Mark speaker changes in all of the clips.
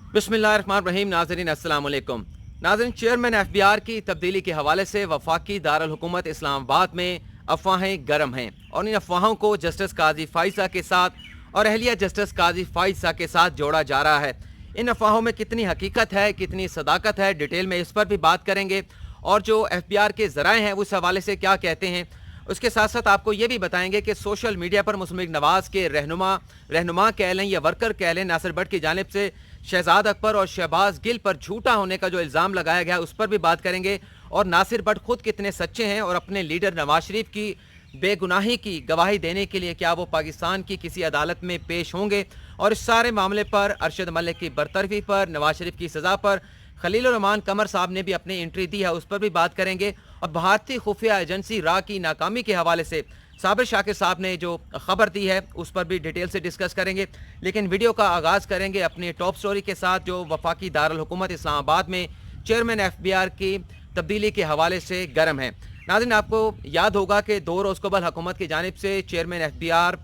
Speaker 1: बिस्मिल्लाहिर्रहमानिर्रहीम। नाज़रीन अस्सलाम वालेकुम। नाज़रीन, चेयरमैन एफबीआर की तब्दीली के हवाले से वफाकी दारुल हुकूमत इस्लामाबाद में अफवाहें गर्म हैं और इन अफवाहों को जस्टिस काजी फाइसा के साथ और अहलिया जस्टिस काजी फाइसा के साथ जोड़ा जा रहा है। इन अफवाहों में कितनी हकीकत है, कितनी सदाकत है, डिटेल में इस पर भी बात करेंगे और जो एफबीआर के ज़राए हैं उस हवाले से क्या कहते हैं। उसके साथ साथ आपको ये भी बताएंगे कि सोशल मीडिया पर मुस्लिम लीग नवाज़ के रहनुमा कह लें या वर्कर कह लें, नासिर भट्ट की जानिब से शहजाद अकबर और शहबाज गिल पर झूठा होने का जो इल्ज़ाम लगाया गया उस पर भी बात करेंगे और नासिर भट्ट खुद कितने सच्चे हैं और अपने लीडर नवाज शरीफ की बेगुनाही की गवाही देने के लिए क्या वो पाकिस्तान की किसी अदालत में पेश होंगे। और इस सारे मामले पर अरशद मलिक की बरतरफी पर, नवाज शरीफ की सज़ा पर खलील रहमान कमर साहब ने भी अपनी एंट्री दी है, उस पर भी बात करेंगे। और भारतीय खुफिया एजेंसी रा की नाकामी के हवाले से साबिर शाकिर साहब ने जो खबर दी है उस पर भी डिटेल से डिस्कस करेंगे। लेकिन वीडियो का आगाज़ करेंगे अपनी टॉप स्टोरी के साथ जो वफाकी दारुल हुकूमत इस्लामाबाद में चेयरमैन एफबीआर की तब्दीली के हवाले से गर्म है। नाज़रीन, आपको याद होगा कि 2 रोज़ कबल हुकूमत की जानिब से चेयरमैन एफबीआर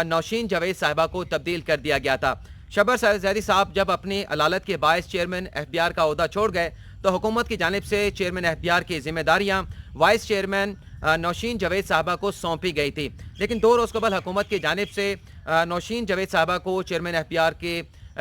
Speaker 1: नौशीन जावेद साहिबा को तब्दील कर दिया गया था। शबर जैदी साहब जब अपनी अलालत के बायस चेयरमैन एफबीआर का ओहदा छोड़ गए तो हुकूमत की जानिब से चेयरमैन एफबीआर की जिम्मेदारियां वाइस चेयरमैन नौशीन जावेद साहबा को सौंपी गई थी। लेकिन 2 रोज़ कबल हुकूमत की जानिब से नौशीन जावेद साहबा को चेयरमैन एफबीआर की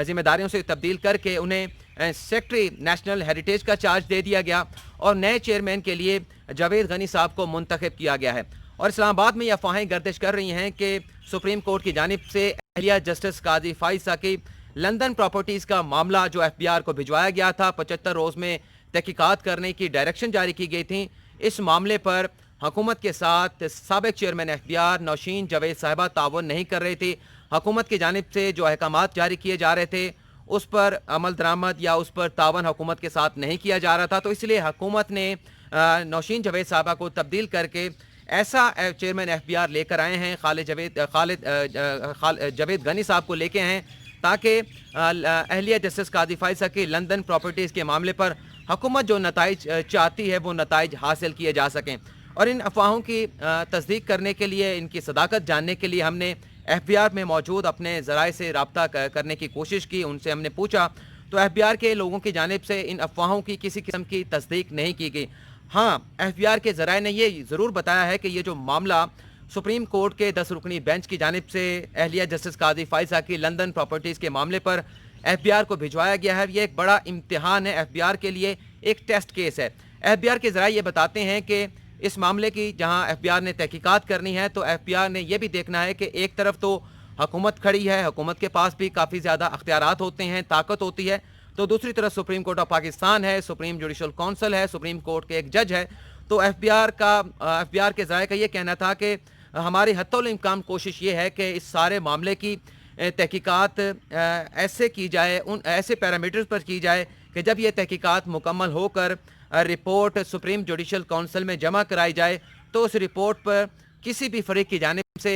Speaker 1: जिम्मेदारियों से तब्दील करके उन्हें सेक्रेटरी नेशनल हेरिटेज का चार्ज दे दिया गया और नए चेयरमैन के लिए जावेद गनी साहब को मुंतखब किया गया है। और इस्लामाबाद में यह अफवाहें गर्दिश कर रही हैं कि सुप्रीम कोर्ट की जानिब से अहलिया जस्टिस काजी फाइसा की लंदन प्रॉपर्टीज़ का मामला जो एफबीआर को भिजवाया गया था, 75 रोज़ में तहकीकात करने की डायरेक्शन जारी की गई थी। इस मामले पर हुकूमत के साथ साबिक चेयरमैन एफबीआर नौशीन जावेद साहिबा ताउन नहीं कर रही थी। हुकूमत की जानिब से जो अहकामात जारी किए जा रहे थे उस पर अमल दरामद या उस पर तावन हुकूमत के साथ नहीं किया जा रहा था, तो इसलिए हुकूमत ने नौशीन जावेद साहिबा को तब्दील करके ऐसा चेयरमैन एफबीआर लेकर आए हैं, जावेद गनी साहब को लेके हैं ताकि अहलिया जस्टिस काजी फाइसा की लंदन प्रॉपर्टीज़ के मामले पर हुकूमत जो नताइज चाहती है वो नताइज हासिल किए जा सकें। और इन अफवाहों की तस्दीक करने के लिए, इनकी सदाकत जानने के लिए हमने एफबीआर में मौजूद अपने ज़राए से रब्ता करने की कोशिश की। उनसे हमने पूछा तो एफबीआर के लोगों की जानिब से इन अफवाहों की किसी किस्म की तस्दीक नहीं की गई। हाँ, एफबीआर के ज़राए ने ये ज़रूर बताया है कि ये जो मामला सुप्रीम कोर्ट के 10 रुकनी बेंच की जानिब से अहलिया जस्टिस काजी फाइसा की लंदन प्रॉपर्टीज़ के मामले पर एफबीआर को भिजवाया गया है, ये एक बड़ा इम्तिहान है एफबीआर के लिए, एक टेस्ट केस है। एफबीआर के ज़राए ये बताते हैं कि इस मामले की जहां एफबीआर ने तहकीकात करनी है तो एफबीआर ने यह भी देखना है कि एक तरफ तो हुकूमत खड़ी है, हुकूमत के पास भी काफ़ी ज़्यादा अख्तियारात होते हैं, ताकत होती है, तो दूसरी तरफ सुप्रीम कोर्ट ऑफ पाकिस्तान है, सुप्रीम जुडिशल काउंसिल है, सुप्रीम कोर्ट के एक जज है। तो एफबीआर के ज़राए का ये कहना था कि हमारी हत्तुल इम्कान कोशिश ये है कि इस सारे मामले की तहकीकात ऐसे की जाए, उन ऐसे पैरामीटर्स पर की जाए कि जब ये तहकीकात मुकम्मल होकर रिपोर्ट सुप्रीम जुडिशल काउंसिल में जमा कराई जाए तो उस रिपोर्ट पर किसी भी फरीक की जानिब से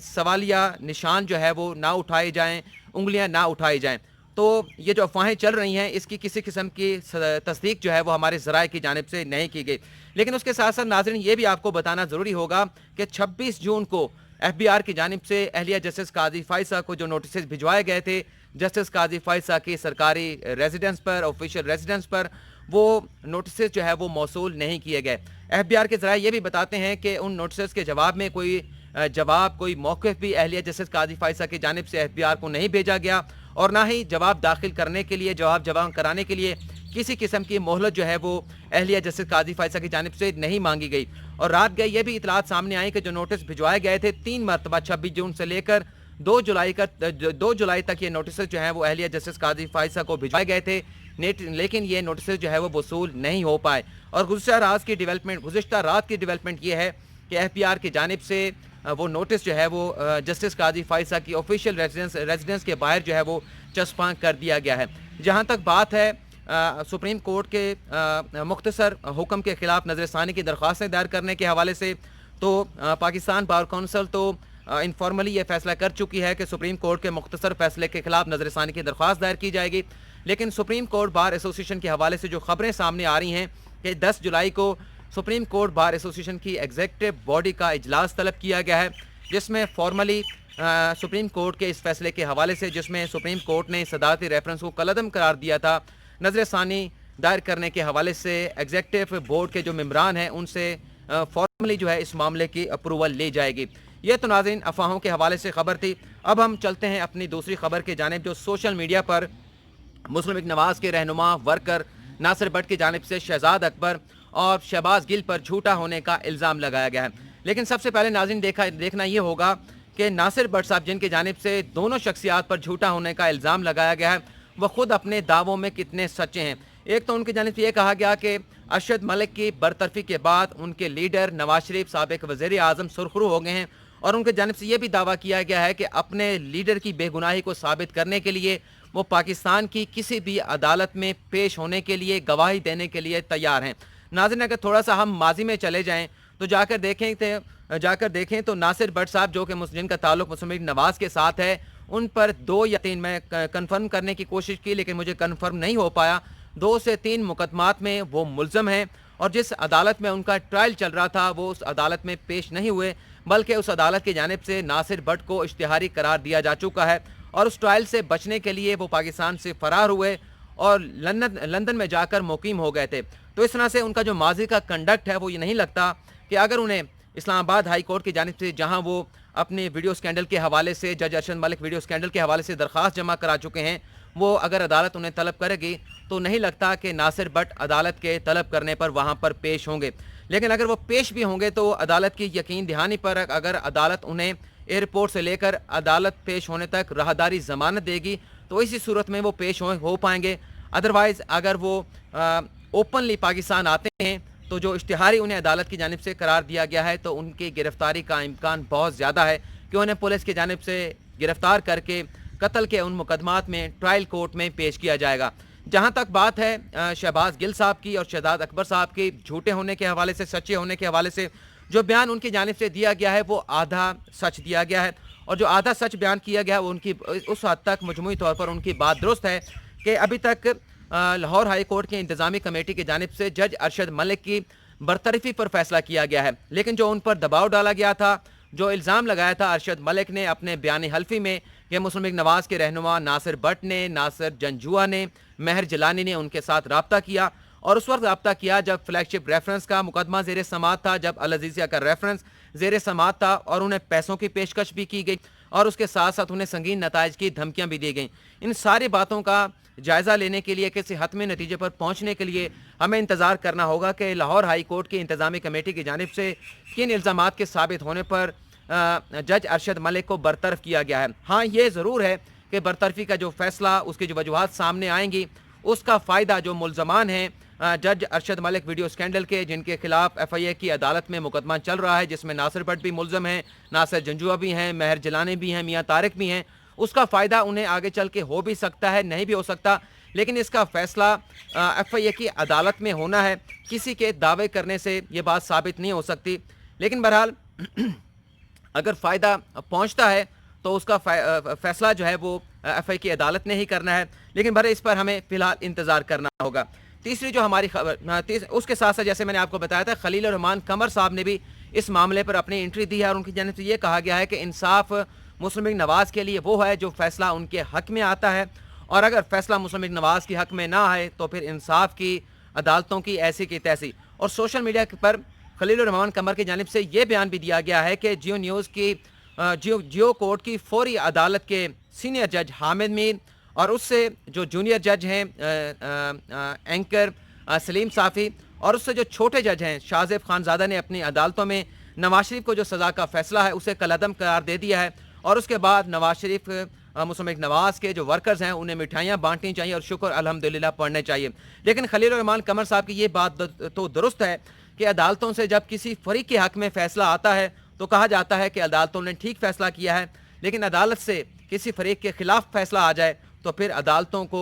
Speaker 1: सवालिया निशान जो है वो ना उठाए जाएं, उंगलियां ना उठाई जाएं। तो ये जो अफवाहें चल रही हैं इसकी किसी किस्म की तस्दीक जो है वो हमारे ज़राए की जानिब से नहीं की गई। लेकिन उसके साथ साथ नाज़रीन ये भी आपको बताना ज़रूरी होगा कि 26 जून को एफबीआर की जानिब से अहलिया जस्टिस काजी फाइसा को जो नोटिस भिजवाए गए थे जस्टिस काजी फाइसा की सरकारी रेजिडेंस पर, ऑफिशियल रेजिडेंस पर, वो नोटिस जो है वो मौसूल नहीं किए गए। एफबीआर के ज़राए ये भी बताते हैं कि उन नोटिस के जवाब में कोई मौक़िफ़ भी अहलिया जस्टिस काजी फाइसा की जानिब से एफबीआर को नहीं भेजा गया और ना ही जवाब दाखिल करने के लिए, जवाब जमा कराने के लिए किसी किस्म की मोहलत जो है वो अहलिया जस्टिस काजी फाइसा की जानिब से नहीं मांगी गई। और रात गई ये भी इतलात सामने आई कि जो नोटिस भिजवाए गए थे 3 मरतबा 26 जून से लेकर 2 जुलाई तक ये नोटिस जो है वो अहलिया जस्टिस काजी फाइसा को भिजवाए गए थे, लेकिन ये नोटिस जो है वो वसूल नहीं हो पाए। और गुज़िश्ता रात की डेवलपमेंट ये है कि एफबीआर की जानिब से वो नोटिस जो है वो जस्टिस काजी फाइसा की ऑफिशियल रेजिडेंस के बाहर जो है वो चस्पा कर दिया गया है। जहाँ तक बात है सुप्रीम कोर्ट के मुख्तसर हुक्म के ख़िलाफ़ नज़रसानी की दरख्वास्तें दायर करने के हवाले से तो पाकिस्तान बार कौंसिल तो इनफॉर्मली ये फैसला कर चुकी है कि सुप्रीम कोर्ट के मुख्तसर फैसले के खिलाफ नज़रसानी की दरख्वास्त दायर की जाएगी। लेकिन सुप्रीम कोर्ट बार एसोसिएशन के हवाले से जो खबरें सामने आ रही हैं कि 10 जुलाई को सुप्रीम कोर्ट बार एसोसिएशन की एग्जीक्यूटिव बॉडी का इजलास तलब किया गया है जिसमें फॉर्मली सुप्रीम कोर्ट के इस फैसले के हवाले से, जिसमें सुप्रीम कोर्ट ने सदारती रेफरेंस को कलअदम करार दिया था। नजर सानी दायर करने के हवाले से एग्जीक्यूटिव बोर्ड के जो मेंबरान हैं उनसे फॉर्मली जो है इस मामले की अप्रूवल ली जाएगी। ये तो नाज़रीन अफवाहों के हवाले से खबर थी। अब हम चलते हैं अपनी दूसरी खबर की जानिब, जो सोशल मीडिया पर मुस्लिम लीग नवाज के रहनुमा वर्कर नासिर भट्ट की जानिब से शहजाद अकबर और शहबाज गिल पर झूठा होने का इल्ज़ाम लगाया गया है। लेकिन सबसे पहले नाज़रीन देखना ये होगा कि नासिर भट्ट साहब जिनकी जानिब से दोनों शख्सियात पर झूठा होने का इल्ज़ाम लगाया गया है, वह खुद अपने दावों में कितने सच्चे हैं। एक तो उनकी जानिब से ये कहा गया कि अरशद मलिक की बरतरफी के बाद उनके लीडर नवाज शरीफ साबिक वज़ीर आज़म सुरखरू हो गए हैं, और उनकी जानिब से ये भी दावा किया गया है कि अपने लीडर की बेगुनाही को साबित करने के लिए वो पाकिस्तान की किसी भी अदालत में पेश होने के लिए, गवाही देने के लिए तैयार हैं। नाज़रीन, अगर थोड़ा सा हम माजी में चले जाएँ तो जाकर देखें तो नासिर भट्ट साहब जो कि जिनका ताल्लुक मुस्लिम लीग नवाज के साथ है, उन पर 2 या 3 मैं कन्फर्म करने की कोशिश की लेकिन मुझे कन्फर्म नहीं हो पाया, 2 से 3 मुकदमात में वो मुल्ज़म हैं, और जिस अदालत में उनका ट्रायल चल रहा था वो उस अदालत में पेश नहीं हुए, बल्कि उस अदालत की जानिब से नासिर भट्ट को इश्तिहारी करार दिया जा चुका है, और उस ट्रायल से बचने के लिए वो पाकिस्तान से फ़रार हुए और लंदन में जाकर मुकीम हो गए थे। तो इस तरह से उनका जो माजी का कंडक्ट है वो ये नहीं लगता कि अगर उन्हें इस्लामाबाद हाई कोर्ट की जानिब से, जहां वो अपने वीडियो स्कैंडल के हवाले से, जज अरशद मलिक वीडियो स्कैंडल के हवाले से दरख्वास्त जमा करा चुके हैं, वो अगर अदालत उन्हें तलब करेगी तो नहीं लगता कि नासिर भट्ट अदालत के तलब करने पर वहां पर पेश होंगे। लेकिन अगर वो पेश भी होंगे तो अदालत की यकीन दहानी पर अगर अदालत उन्हें एयरपोर्ट से लेकर अदालत पेश होने तक राहदारी ज़मानत देगी तो इसी सूरत में वो पेश हो पाएंगे। अदरवाइज़ अगर वो ओपनली पाकिस्तान आते हैं तो जो इश्तिहारी उन्हें अदालत की जानिब से करार दिया गया है तो उनकी गिरफ्तारी का इम्कान बहुत ज़्यादा है कि उन्हें पुलिस की जानिब से गिरफ्तार करके कत्ल के उन मुकदमात में ट्रायल कोर्ट में पेश किया जाएगा। जहाँ तक बात है शहबाज गिल साहब की और शहजाद अकबर साहब की झूठे होने के हवाले से, सच्चे होने के हवाले से, जो बयान उनकी जानिब से दिया गया है वो आधा सच दिया गया है, और जो आधा सच बयान किया गया है वो उनकी उस हद तक मजमूई तौर पर उनकी बात दुरुस्त है कि अभी तक लाहौर हाई कोर्ट की इंतज़ामी कमेटी की जानिब से जज अरशद मलिक की बरतरफी पर फैसला किया गया है, लेकिन जो उन पर दबाव डाला गया था, जो इल्ज़ाम लगाया था अरशद मलिक ने अपने बयानी हल्फी में कि मुस्लिम लीग नवाज के रहनुमा नासिर भट्ट ने, नासिर जंजुआ ने, महर जिलानी ने उनके साथ रब्ता किया, और उस वक्त रब्ता किया जब फ्लैगशिप रेफरेंस का मुकदमा ज़ेर समाअत था, जब अल अज़ीज़िया का रेफरेंस ज़ेर समाअत था, और उन्हें पैसों की पेशकश भी की गई और उसके साथ साथ उन्हें संगीन नताइज की धमकियाँ भी दी गई। इन सारी बातों का जायज़ा लेने के लिए, किसी हतमी नतीजे पर पहुँचने के लिए हमें इंतज़ार करना होगा कि लाहौर हाई कोर्ट की इंतज़ामी कमेटी की जानिब से किन इल्ज़ामात के साबित होने पर जज अरशद मलिक को बरतरफ किया गया है। हाँ, ये ज़रूर है कि बरतरफी का जो फ़ैसला, उसकी जो वजूहात सामने आएंगी, उसका फ़ायदा जो मुल्ज़मान हैं जज अरशद मलिक वीडियो स्कैंडल के, जिनके खिलाफ FIA की अदालत में मुकदमा चल रहा है, जिसमें नासिर भट्ट भी मुल्ज़म हैं, नासिर जंजुआ भी हैं, महर जिलानी भी हैं, मियाँ तारिक भी हैं, उसका फ़ायदा उन्हें आगे चल के हो भी सकता है, नहीं भी हो सकता, लेकिन इसका फ़ैसला FIA की अदालत में होना है। किसी के दावे करने से ये बात साबित नहीं हो सकती, लेकिन बहरहाल अगर फ़ायदा पहुंचता है तो उसका फ़ैसला जो है वो FIA की अदालत ने ही करना है, लेकिन बहरहाल इस पर हमें फ़िलहाल इंतज़ार करना होगा। तीसरी जो हमारी खबर, उसके साथ साथ जैसे मैंने आपको बताया था, खलील रहमान कमर साहब ने भी इस मामले पर अपनी एंट्री दी है, और उनकी जानिब से ये कहा गया है कि इंसाफ मुस्लिम लीग नवाज़ के लिए वो है जो फ़ैसला उनके हक़ में आता है, और अगर फ़ैसला मुस्लिम लीग नवाज़ के हक़ में ना आए तो फिर इंसाफ की अदालतों की ऐसी की तैसी। और सोशल मीडिया पर खलील रहमान कमर की जानिब से ये बयान भी दिया गया है कि जियो न्यूज़ की जियो कोर्ट की फौरी अदालत के सीनियर जज हामिद मीर और उससे जो जूनियर जज हैं एंकर सलीम साफ़ी, और उससे जो छोटे जज हैं शाहज़ेब खानज़ादा ने अपनी अदालतों में नवाज शरीफ को जो सज़ा का फ़ैसला है उसे कलअदम करार दे दिया है, और उसके बाद नवाज शरीफ मुस्लिम लीग नवाज़ के जो वर्कर्स हैं उन्हें मिठाइयाँ बांटनी चाहिए और शुक्र अल्हम्दुलिल्लाह पढ़ने चाहिए। लेकिन खलील रहमान कमर साहब की ये बात तो दुरुस्त है कि अदालतों से जब किसी फरीक के हक़ में फ़ैसला आता है तो कहा जाता है कि अदालतों ने ठीक फ़ैसला किया है, लेकिन अदालत से किसी फरीक के ख़िलाफ़ फ़ैसला आ जाए तो फिर अदालतों को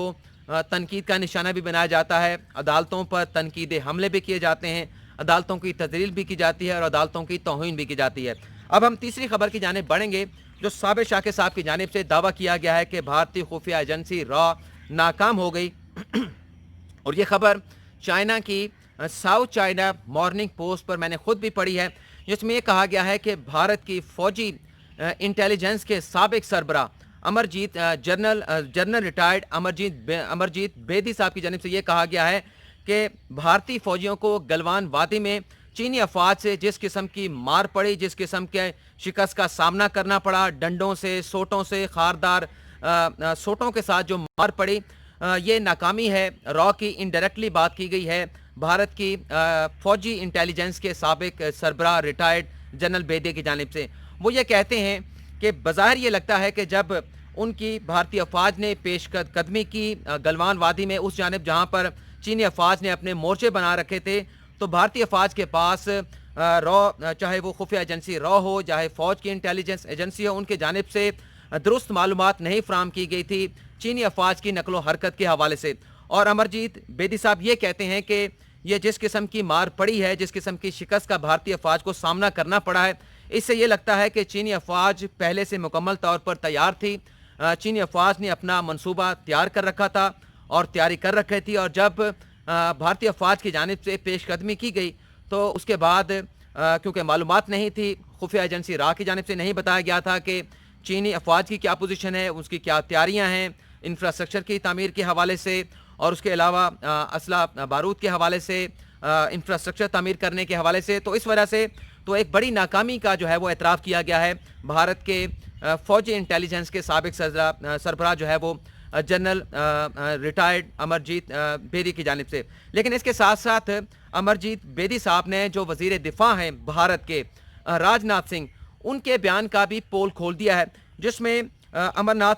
Speaker 1: तनकीद का निशाना भी बनाया जाता है, अदालतों पर तनकीद हमले भी किए जाते हैं, अदालतों की तज़लील भी की जाती है और अदालतों की तौहीन भी की जाती है। अब हम तीसरी खबर की जानिब बढ़ेंगे, जो साबिर शाकिर साहब की जानिब से दावा किया गया है कि भारतीय खुफिया एजेंसी रॉ नाकाम हो गई और ये खबर चाइना की साउथ चाइना मॉर्निंग पोस्ट पर मैंने खुद भी पढ़ी है, जिसमें ये कहा गया है कि भारत की फ़ौजी इंटेलिजेंस के साबिक सरबरा अमरजीत जनरल रिटायर्ड अमरजीत बेदी साहब की जानिब से ये कहा गया है कि भारतीय फौजियों को गलवान वादी में चीनी अफवाज से जिस किस्म की मार पड़ी, जिस किस्म के शिकस्त का सामना करना पड़ा, डंडों से, सोटों से, खारदार सोटों के साथ जो मार पड़ी, ये नाकामी है। रॉ की इनडायरेक्टली बात की गई है भारत की फौजी इंटेलिजेंस के साबिक सरबराह रिटायर्ड जनरल बेदी की जानिब से। वो ये कहते हैं कि बज़ाहिर ये लगता है कि जब उनकी भारतीय अफवाज ने पेशकदमी की गलवान वादी में उस जानिब जहाँ पर चीनी अफवाज ने अपने मोर्चे बना रखे थे, तो भारतीय अफवाज के पास रॉ, चाहे वो खुफिया एजेंसी रॉ हो, चाहे फ़ौज की इंटेलिजेंस एजेंसी हो, उनकी जानिब से दुरुस्त मालूमात नहीं फराम की गई थी चीनी अफवाज की नकलो हरकत के हवाले से। और अमरजीत बेदी साहब ये कहते हैं कि ये जिस किस्म की मार पड़ी है, जिस किस्म की शिकस्त का भारतीय अफवाज को सामना करना पड़ा है, इससे ये लगता है कि चीनी अफवाज पहले से मुकम्मल तौर पर तैयार थी। चीनी अफवाज ने अपना मंसूबा तैयार कर रखा था और तैयारी कर रखी थी, और जब भारतीय अफवाज की जानिब से पेशकदमी की गई तो उसके बाद क्योंकि मालूमात नहीं थी, खुफिया एजेंसी राह की जानिब से नहीं बताया गया था कि चीनी अफवाज की क्या पोजीशन है, उसकी क्या तैयारियां हैं इंफ्रास्ट्रक्चर की तामीर के हवाले से, और उसके अलावा असला बारूद के हवाले से, इंफ्रास्ट्रक्चर तामीर करने के हवाले से। तो इस वजह से तो एक बड़ी नाकामी का जो है वो एतराफ़ किया गया है भारत के फ़ौजी इंटेलिजेंस के साबिक सरबराह जो है वो जनरल रिटायर्ड अमरजीत बेदी की जानिब से। लेकिन इसके साथ साथ अमरजीत बेदी साहब ने जो वज़ीर दिफ़ा हैं भारत के राजनाथ सिंह, उनके बयान का भी पोल खोल दिया है, जिसमें अमरनाथ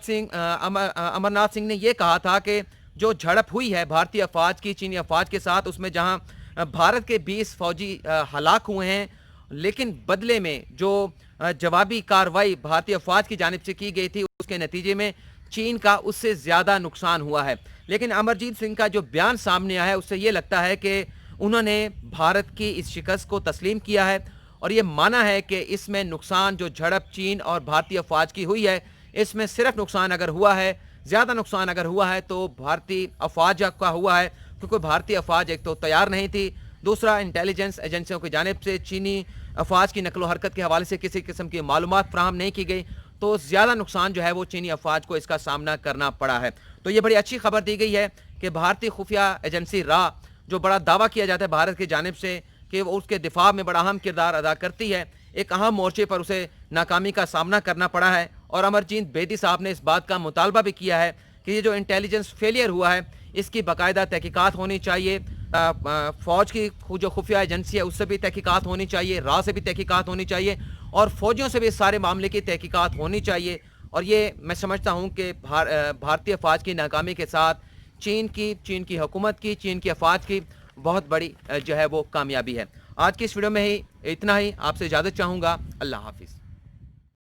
Speaker 1: सिंह ने यह कहा था कि जो झड़प हुई है भारतीय अफवाज की चीनी अफवाज के साथ, उसमें जहां भारत के 20 फौजी हलाक हुए हैं, लेकिन बदले में जो जवाबी कार्रवाई भारतीय अफवाज की जानिब से की गई थी, उसके नतीजे में चीन का उससे ज़्यादा नुकसान हुआ है। लेकिन अमरजीत सिंह का जो बयान सामने आया है, उससे ये लगता है कि उन्होंने भारत की इस शिकस्त को तस्लीम किया है और ये माना है कि इसमें नुकसान जो झड़प चीन और भारतीय अफवाज की हुई है, इसमें सिर्फ नुकसान अगर हुआ है, ज़्यादा नुकसान अगर हुआ है तो भारतीय अफवाज का हुआ है, क्योंकि भारतीय अफवाज एक तो तैयार नहीं थी, दूसरा इंटेलिजेंस एजेंसियों की जानिब से चीनी अफवाज की नकलो हरकत के हवाले से किसी किस्म की मालूमात फ्राहम नहीं की गई, तो ज़्यादा नुकसान जो है वो चीनी अफवाज को इसका सामना करना पड़ा है। तो ये बड़ी अच्छी खबर दी गई है कि भारतीय खुफिया एजेंसी राह, जो बड़ा दावा किया जाता है भारत की जानिब से कि वो उसके दिफा में बड़ा अहम किरदार अदा करती है, एक अहम मोर्चे पर उसे नाकामी का सामना करना पड़ा है। और अमरजीत बेदी साहब ने इस बात का मुतालबा भी किया है कि ये जो इंटेलिजेंस फेलियर हुआ है, इसकी बाकायदा तहकीकात होनी चाहिए, फ़ौज की जो खुफिया एजेंसी है उससे भी तहकीकात होनी चाहिए, राह से भी तहकीकात होनी चाहिए, और फ़ौजियों से भी इस सारे मामले की तहकीकात होनी चाहिए। और ये मैं समझता हूँ कि भारतीय अफवाज की नाकामी के साथ चीन की हुकूमत की, चीन की अफवाज की बहुत बड़ी जो है वो कामयाबी है। आज की इस वीडियो में ही इतना ही, आपसे इजाज़त चाहूँगा। अल्लाह हाफिज़।